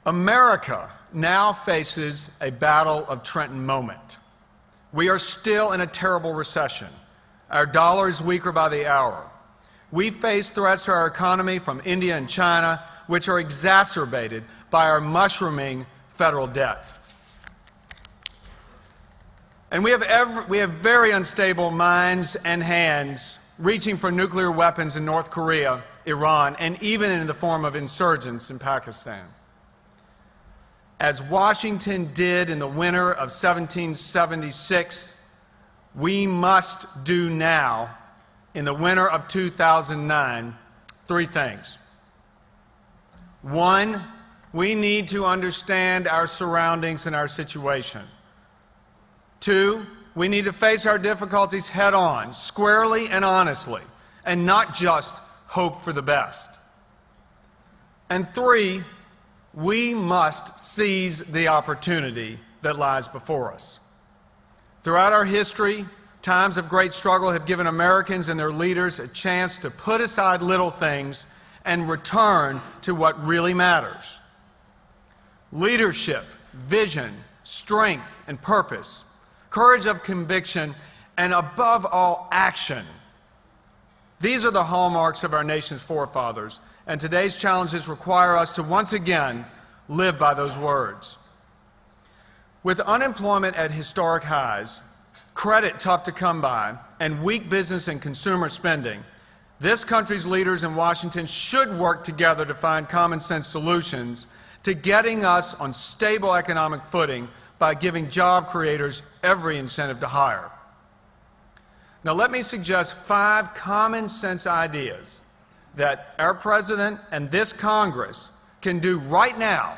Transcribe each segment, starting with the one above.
America now faces a battle of Trenton moment. We are still in a terrible recession. Our dollar is weaker by the hour. We face threats to our economy from India and China, which are exacerbated by our mushrooming federal debt. And we have very unstable minds and hands reaching for nuclear weapons in North Korea, Iran, and even in the form of insurgents in Pakistan. As Washington did in the winter of 1776, we must do now, in the winter of 2009, three things. One, we need to understand our surroundings and our situation. Two, we need to face our difficulties head-on, squarely and honestly, and not just hope for the best. And three, we must seize the opportunity that lies before us. Throughout our history, times of great struggle have given Americans and their leaders a chance to put aside little things and return to what really matters. Leadership, vision, strength, and purpose, courage of conviction, and above all, action. These are the hallmarks of our nation's forefathers, and today's challenges require us to once again live by those words. With unemployment at historic highs, credit tough to come by, and weak business and consumer spending, this country's leaders in Washington should work together to find common sense solutions to getting us on stable economic footing by giving job creators every incentive to hire. Now, let me suggest 5 common sense ideas that our President and this Congress can do right now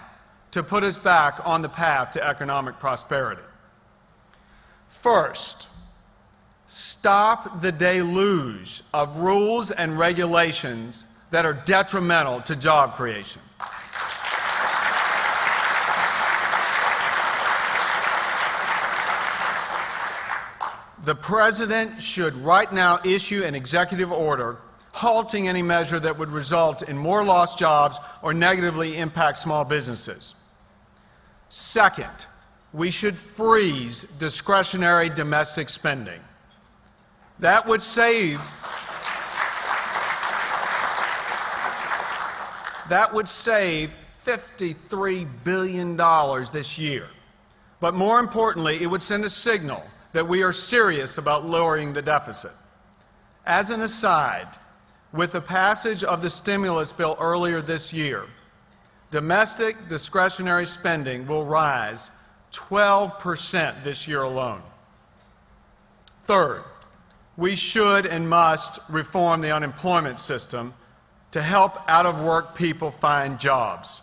to put us back on the path to economic prosperity. First, stop the deluge of rules and regulations that are detrimental to job creation. The President should right now issue an executive order halting any measure that would result in more lost jobs or negatively impact small businesses. Second, we should freeze discretionary domestic spending. That would save $53 billion this year. But more importantly, it would send a signal that we are serious about lowering the deficit. As an aside, with the passage of the stimulus bill earlier this year, domestic discretionary spending will rise 12% this year alone. Third, we should and must reform the unemployment system to help out-of-work people find jobs.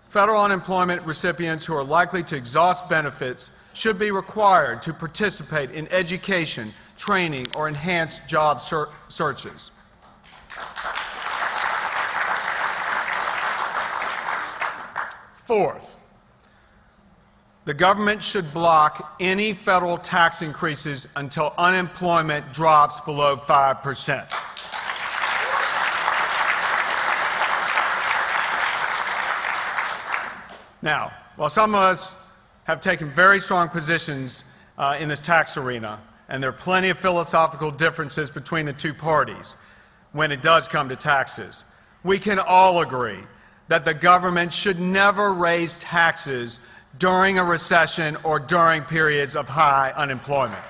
Federal unemployment recipients who are likely to exhaust benefits should be required to participate in education, training, or enhanced job searches. Fourth, the government should block any federal tax increases until unemployment drops below 5%. Now, while some of us have taken very strong positions in this tax arena, and there are plenty of philosophical differences between the two parties when it does come to taxes, we can all agree that the government should never raise taxes during a recession or during periods of high unemployment.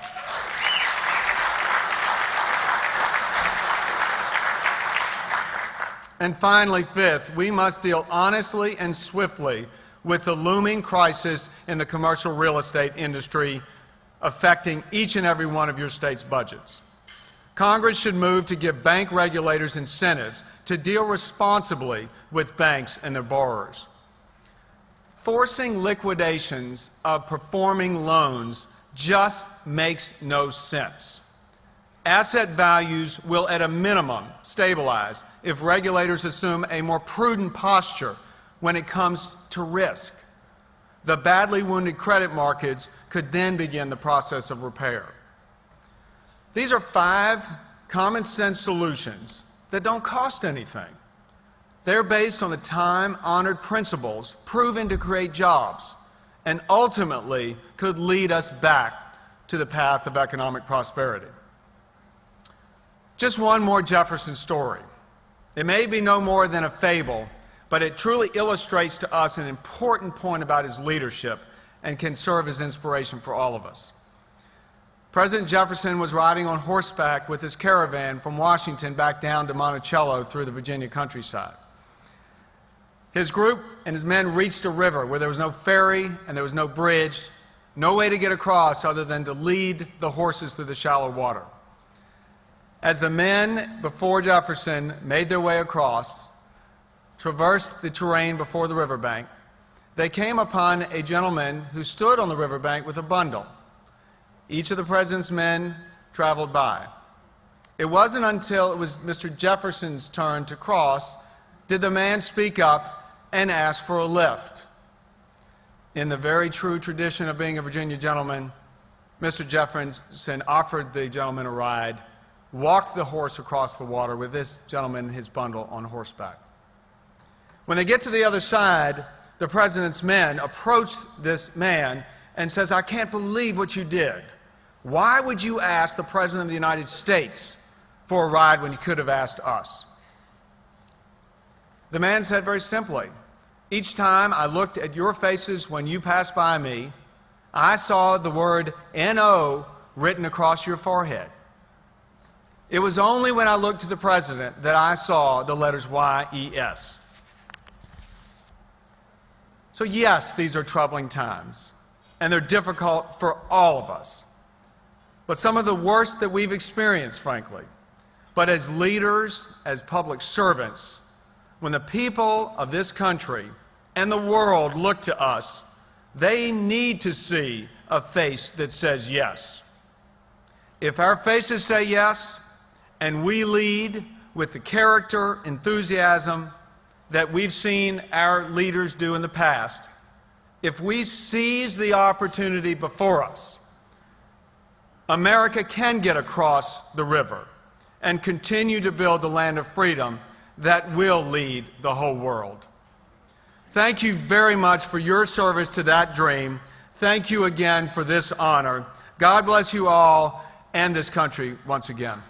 And finally, fifth, we must deal honestly and swiftly with the looming crisis in the commercial real estate industry affecting each and every one of your state's budgets. Congress should move to give bank regulators incentives to deal responsibly with banks and their borrowers. Forcing liquidations of performing loans just makes no sense. Asset values will, at a minimum, stabilize if regulators assume a more prudent posture when it comes to risk. The badly wounded credit markets could then begin the process of repair. These are 5 common sense solutions that don't cost anything. they're based on the time-honored principles proven to create jobs and ultimately could lead us back to the path of economic prosperity. Just one more Jefferson story. It may be no more than a fable, but it truly illustrates to us an important point about his leadership and can serve as inspiration for all of us. President Jefferson was riding on horseback with his caravan from Washington back down to Monticello through the Virginia countryside. His group and his men reached a river where there was no ferry and there was no bridge, no way to get across other than to lead the horses through the shallow water. As the men before Jefferson made their way across, traversed the terrain before the riverbank, they came upon a gentleman who stood on the riverbank with a bundle. Each of the president's men traveled by. It wasn't until it was Mr. Jefferson's turn to cross did the man speak up and ask for a lift. In the very true tradition of being a Virginia gentleman, Mr. Jefferson offered the gentleman a ride, walked the horse across the water with this gentleman and his bundle on horseback. When they get to the other side, the president's men approach this man and says, "I can't believe what you did. Why would you ask the President of the United States for a ride when you could have asked us?" The man said very simply, "Each time I looked at your faces when you passed by me, I saw the word N-O written across your forehead. It was only when I looked to the President that I saw the letters Y-E-S." So yes, these are troubling times, and they're difficult for all of us. But some of the worst that we've experienced, frankly. But as leaders, as public servants, when the people of this country and the world look to us, they need to see a face that says yes. If our faces say yes, and we lead with the character, enthusiasm that we've seen our leaders do in the past, if we seize the opportunity before us, America can get across the river and continue to build the land of freedom that will lead the whole world. Thank you very much for your service to that dream. Thank you again for this honor. God bless you all and this country once again.